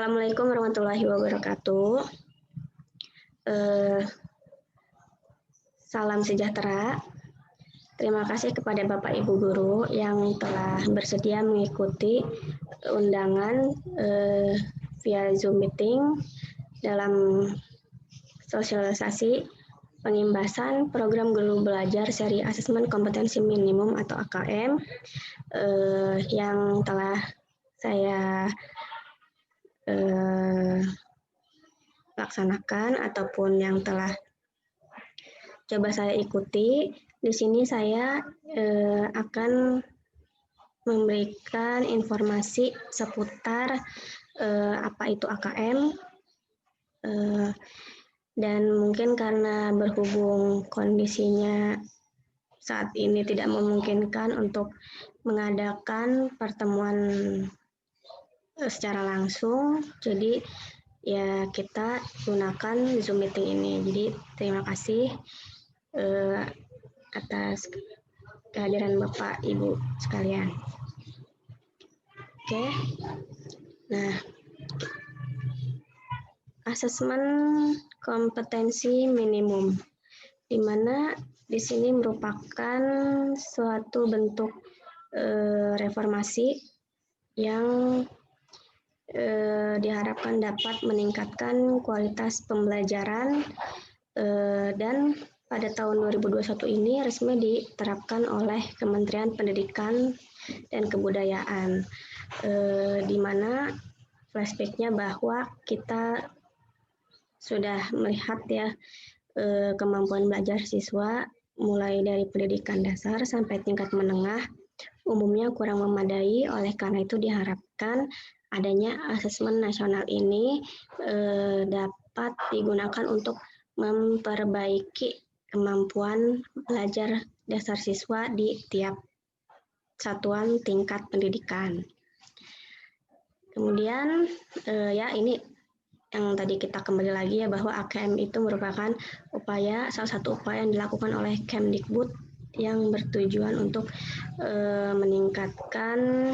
Assalamualaikum warahmatullahi wabarakatuh. Salam sejahtera. Terima kasih kepada Bapak Ibu Guru yang telah bersedia mengikuti undangan via Zoom meeting dalam sosialisasi pengimbasan program guru belajar seri asesmen kompetensi minimum atau AKM yang telah saya laksanakan ataupun yang telah coba saya ikuti. Di sini saya akan memberikan informasi seputar apa itu AKM, dan mungkin karena berhubung kondisinya saat ini tidak memungkinkan untuk mengadakan pertemuan secara langsung, jadi ya kita gunakan Zoom meeting ini. Jadi terima kasih atas kehadiran Bapak Ibu sekalian. Oke. Nah, asesmen kompetensi minimum, di mana di sini merupakan suatu bentuk reformasi yang diharapkan dapat meningkatkan kualitas pembelajaran dan pada tahun 2021 ini resmi diterapkan oleh Kementerian Pendidikan dan Kebudayaan, di mana flashback-nya bahwa kita sudah melihat ya kemampuan belajar siswa mulai dari pendidikan dasar sampai tingkat menengah umumnya kurang memadai. Oleh karena itu diharapkan adanya asesmen nasional ini dapat digunakan untuk memperbaiki kemampuan belajar dasar siswa di tiap satuan tingkat pendidikan. Kemudian ya ini yang tadi kita kembali lagi ya, bahwa AKM itu merupakan salah satu upaya yang dilakukan oleh Kemdikbud yang bertujuan untuk meningkatkan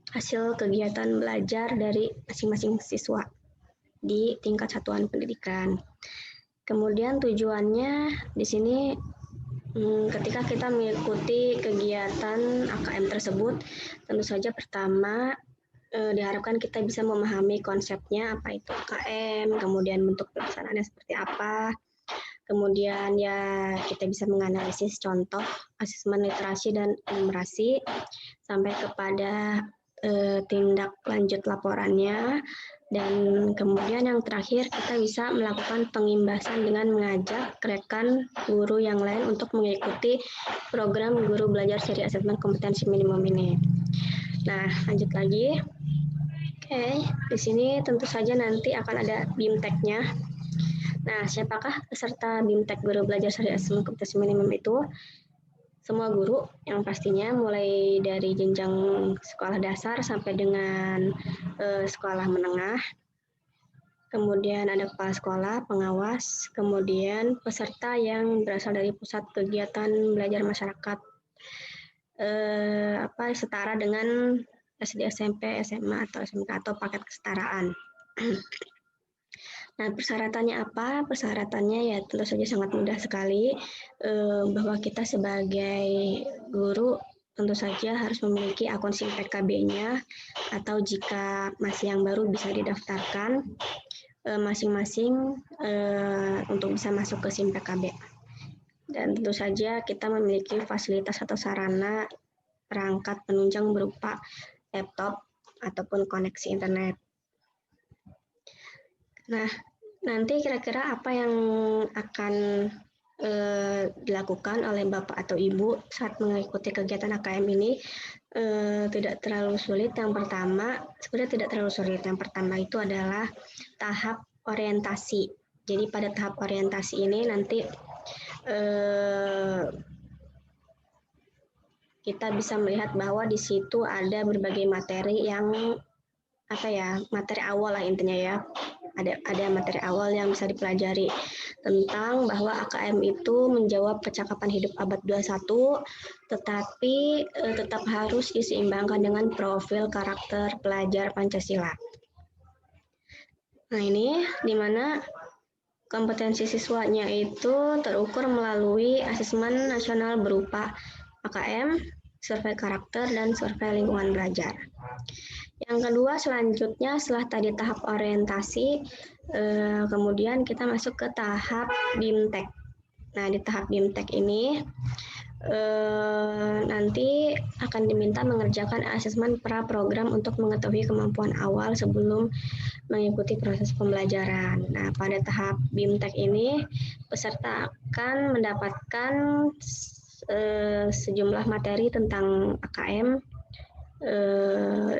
hasil kegiatan belajar dari masing-masing siswa di tingkat satuan pendidikan. Kemudian tujuannya di sini ketika kita mengikuti kegiatan AKM tersebut, tentu saja pertama diharapkan kita bisa memahami konsepnya, apa itu AKM, kemudian bentuk pelaksanaannya seperti apa, kemudian ya kita bisa menganalisis contoh asesmen literasi dan numerasi sampai kepada tindak lanjut laporannya, dan kemudian yang terakhir kita bisa melakukan pengimbasan dengan mengajak rekan guru yang lain untuk mengikuti program guru belajar seri asesmen kompetensi minimum ini. Nah, lanjut lagi. Oke, di sini tentu saja nanti akan ada BIMTEK-nya. Nah, siapakah peserta BIMTEK guru belajar seri asesmen kompetensi minimum itu? Semua guru yang pastinya mulai dari jenjang sekolah dasar sampai dengan sekolah menengah. Kemudian ada kepala sekolah, pengawas, kemudian peserta yang berasal dari pusat kegiatan belajar masyarakat setara dengan SD, SMP, SMA atau SMK atau paket kesetaraan. Nah, persyaratannya apa? Persyaratannya ya tentu saja sangat mudah sekali, bahwa kita sebagai guru tentu saja harus memiliki akun SIM PKB-nya, atau jika masih yang baru bisa didaftarkan masing-masing untuk bisa masuk ke SIM PKB. Dan tentu saja kita memiliki fasilitas atau sarana perangkat penunjang berupa laptop ataupun koneksi internet. Nah, nanti kira-kira apa yang akan dilakukan oleh Bapak atau Ibu saat mengikuti kegiatan AKM ini tidak terlalu sulit. Yang pertama, sebenarnya tidak terlalu sulit. Yang pertama itu adalah tahap orientasi. Jadi pada tahap orientasi ini nanti kita bisa melihat bahwa di situ ada berbagai materi yang materi awal lah intinya ya. Ada materi awal yang bisa dipelajari tentang bahwa AKM itu menjawab percakapan hidup abad 21, tetapi tetap harus diseimbangkan dengan profil karakter pelajar Pancasila. Nah, ini di mana kompetensi siswanya itu terukur melalui asesmen nasional berupa AKM, survei karakter, dan survei lingkungan belajar. Yang kedua, selanjutnya setelah tadi tahap orientasi, kemudian kita masuk ke tahap BIMTEK. Nah, di tahap BIMTEK ini nanti akan diminta mengerjakan asesmen pra-program untuk mengetahui kemampuan awal sebelum mengikuti proses pembelajaran. Nah, pada tahap BIMTEK ini, peserta akan mendapatkan sejumlah materi tentang AKM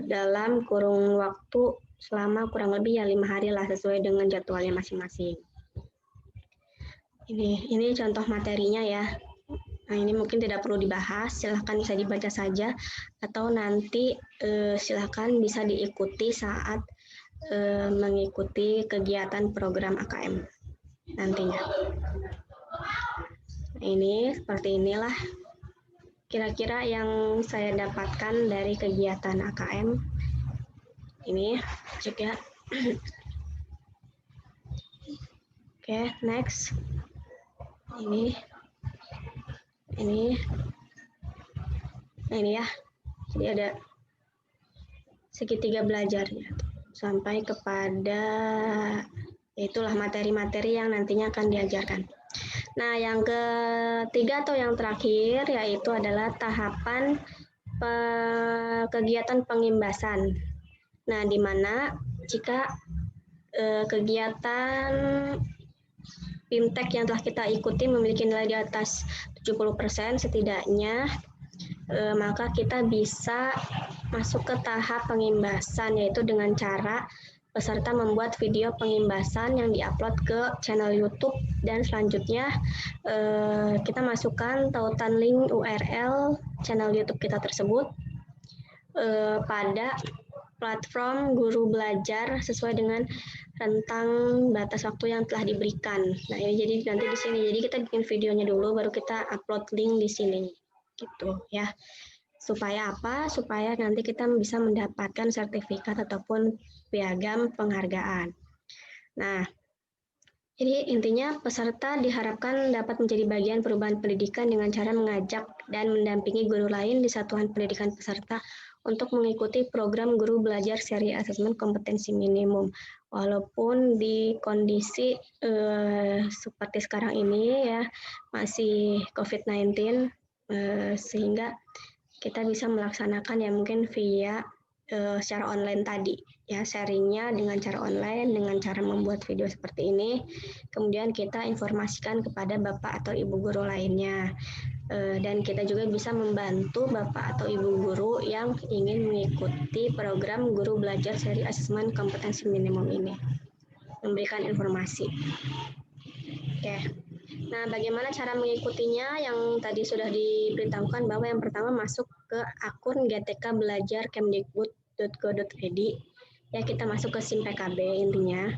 dalam kurun waktu selama kurang lebih ya 5 hari lah, sesuai dengan jadwalnya masing-masing. Ini contoh materinya ya. Nah, ini mungkin tidak perlu dibahas, silahkan bisa dibaca saja, atau nanti silahkan bisa diikuti saat mengikuti kegiatan program AKM nantinya. Nah, ini seperti inilah kira-kira yang saya dapatkan dari kegiatan AKM. Ini juga. Oke, next. Ini. Nah, ini ya. Jadi ada segitiga belajarnya sampai kepada itulah materi-materi yang nantinya akan diajarkan. Nah, yang ketiga atau yang terakhir yaitu adalah tahapan kegiatan pengimbasan. Nah, di mana jika kegiatan BIMTEK yang telah kita ikuti memiliki nilai di atas 70% setidaknya, maka kita bisa masuk ke tahap pengimbasan, yaitu dengan cara peserta membuat video pengimbasan yang diupload ke channel YouTube, dan selanjutnya kita masukkan tautan link URL channel YouTube kita tersebut pada platform Guru Belajar sesuai dengan rentang batas waktu yang telah diberikan. Nah, ini jadi nanti di sini. Jadi kita bikin videonya dulu, baru kita upload link di sini, gitu ya. Supaya apa? Supaya nanti kita bisa mendapatkan sertifikat ataupun piagam penghargaan. Nah, jadi intinya peserta diharapkan dapat menjadi bagian perubahan pendidikan dengan cara mengajak dan mendampingi guru lain di satuan pendidikan peserta untuk mengikuti program Guru Belajar seri asesmen kompetensi minimum. Walaupun di kondisi seperti sekarang ini ya masih COVID-19, sehingga kita bisa melaksanakan ya mungkin via secara online tadi ya, sharingnya dengan cara online, dengan cara membuat video seperti ini, kemudian kita informasikan kepada bapak atau ibu guru lainnya, dan kita juga bisa membantu bapak atau ibu guru yang ingin mengikuti program Guru Belajar seri asesmen kompetensi minimum ini, memberikan informasi. Oke. Nah, bagaimana cara mengikutinya? Yang tadi sudah diberitahukan bahwa yang pertama masuk ke akun GTK Belajar Kemdikbud.go.id. Ya, kita masuk ke SIM PKB intinya.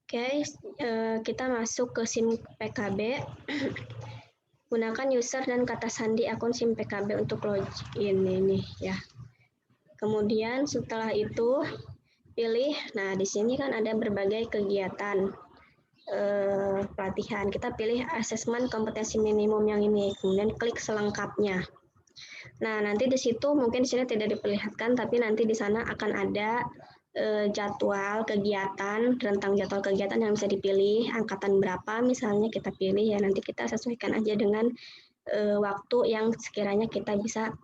Oke, kita masuk ke SIM PKB. Gunakan user dan kata sandi akun SIM PKB untuk login ini ya. Kemudian setelah itu pilih. Nah, di sini kan ada berbagai kegiatan pelatihan. Kita pilih asesmen kompetensi minimum yang ini, kemudian klik selengkapnya. Nah, nanti di situ mungkin di sini tidak diperlihatkan, tapi nanti di sana akan ada jadwal kegiatan, rentang jadwal kegiatan yang bisa dipilih, angkatan berapa misalnya kita pilih ya, nanti kita sesuaikan aja dengan waktu yang sekiranya kita bisa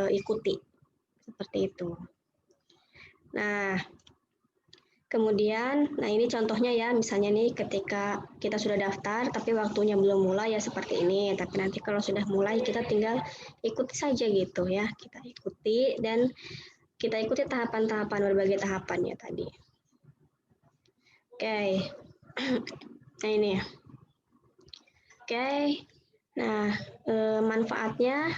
ikuti, seperti itu. Nah, kemudian, nah ini contohnya ya, misalnya nih ketika kita sudah daftar tapi waktunya belum mulai ya seperti ini, tapi nanti kalau sudah mulai kita tinggal ikuti saja gitu ya, kita ikuti dan kita ikuti tahapan-tahapan, berbagai tahapannya tadi. Oke, nah ini. Oke, nah manfaatnya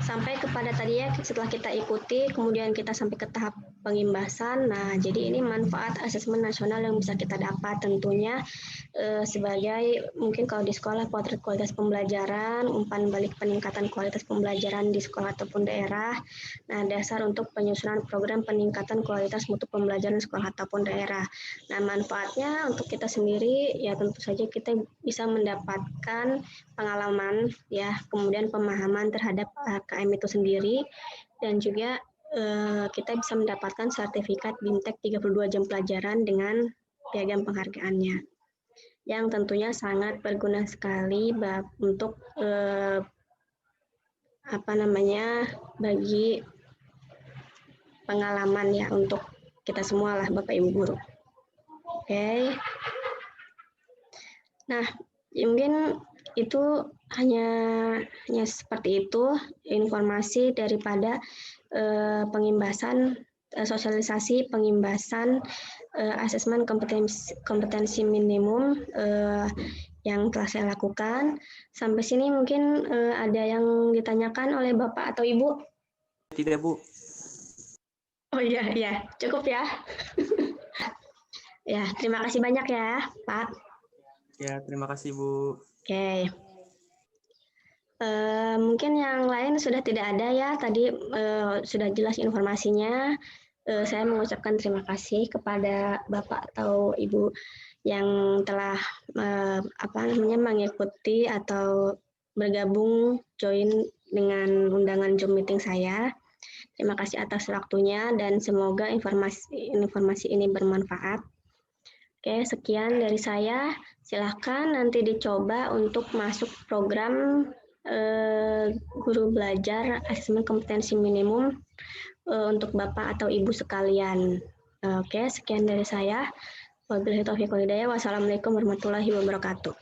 sampai kepada tadi ya, setelah kita ikuti, kemudian kita sampai ke tahap pengimbasan. Nah, jadi ini manfaat asesmen nasional yang bisa kita dapat tentunya sebagai mungkin kalau di sekolah potret kualitas pembelajaran, umpan balik peningkatan kualitas pembelajaran di sekolah ataupun daerah. Nah, dasar untuk penyusunan program peningkatan kualitas mutu pembelajaran sekolah ataupun daerah. Nah, manfaatnya untuk kita sendiri ya tentu saja kita bisa mendapatkan pengalaman ya, kemudian pemahaman terhadap KM itu sendiri dan juga kita bisa mendapatkan sertifikat BIMTEK 32 jam pelajaran dengan piagam penghargaannya yang tentunya sangat berguna sekali untuk bagi pengalaman ya untuk kita semua lah Bapak Ibu guru. Oke. Nah, mungkin itu hanya seperti itu informasi daripada pengimbasan sosialisasi pengimbasan asesmen kompetensi minimum yang telah saya lakukan. Sampai sini mungkin ada yang ditanyakan oleh Bapak atau Ibu? Tidak, Bu. Oh iya, cukup ya. Ya, terima kasih banyak ya, Pak. Ya, terima kasih, Bu. Oke. Mungkin yang lain sudah tidak ada ya, tadi sudah jelas informasinya. Saya mengucapkan terima kasih kepada Bapak atau Ibu yang telah mengikuti atau bergabung join dengan undangan Zoom meeting saya. Terima kasih atas waktunya dan semoga informasi ini bermanfaat. Oke, sekian dari saya. Silahkan nanti dicoba untuk masuk program guru belajar asesmen kompetensi minimum untuk Bapak atau Ibu sekalian. Oke, sekian dari saya. Wabillahi taufiq wal hidayah. Wassalamualaikum warahmatullahi wabarakatuh.